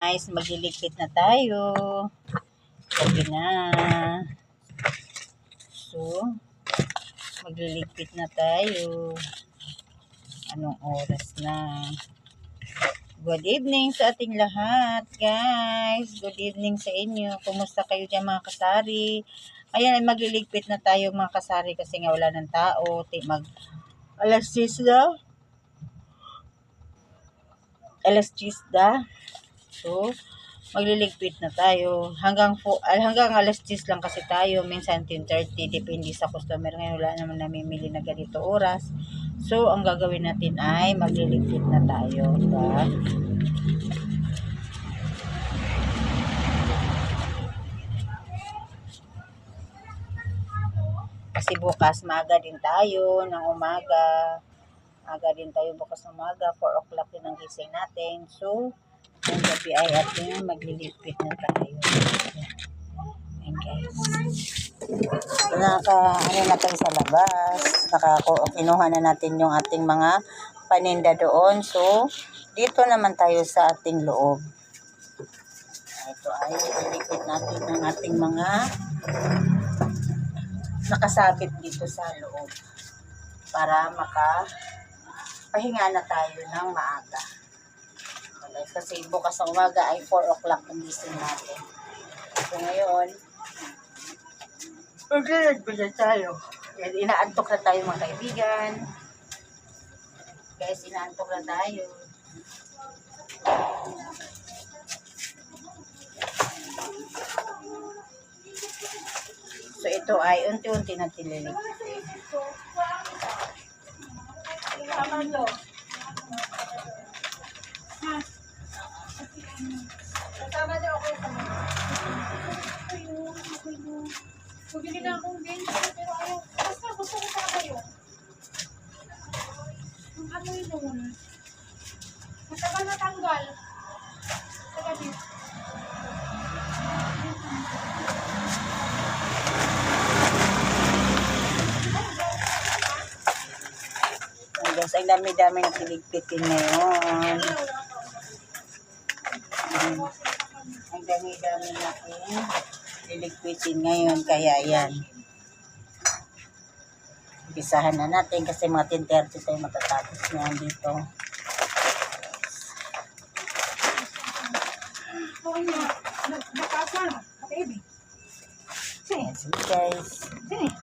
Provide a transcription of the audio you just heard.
Guys, magliligpit na tayo. Sabi na. So, magliligpit na tayo. Anong oras na? Good evening sa ating lahat, guys. Good evening sa inyo. Kumusta kayo dyan, mga kasari? Ayan, magliligpit na tayo, mga kasari, kasi nga wala ng tao. Alas 10 na. Alas 10 na. So, magliligpit na tayo. Hanggang alas 10 lang kasi tayo. Minsan 10:30. Depende sa customer. Ngayon wala naman namimili na ganito oras. So, ang gagawin natin ay magliligpit na tayo. Diba? Kasi bukas maaga din tayo ng umaga. Aga din tayo bukas ng umaga. 4 o'clock din ang gising natin. So, ang gabi ay ating magliligpit na tayo. Ayan, guys. Na tayo sa labas. Kinuha na natin yung ating mga paninda doon. So, dito naman tayo sa ating loob. Ito ay iligpit natin ng ating mga nakasabit dito sa loob. Para makapahinga na tayo ng maaga. Kasi bukas ng umaga ay 4 o'clock ang gising natin. So, ngayon, magliligpit tayo. Inaantok na tayo, mga kaibigan. Guys, inaantok na tayo. So, ito ay unti-unti na tililig. Kasama niyo ako sa mga. Bumili na akong bench, pero ayaw. Basta gusto ko pa kayo. Ang ano yun? Matagal na tanggal. Sa gabi. Guys, ang dami-dami na piligpitin ngayon. Ang dami-dami natin piligpitin ngayon. Kaya yan. Umpisahan na natin kasi mga 10:30 tayo matatapos niyan dito. Nakasa. Baby. Sige guys. Sini.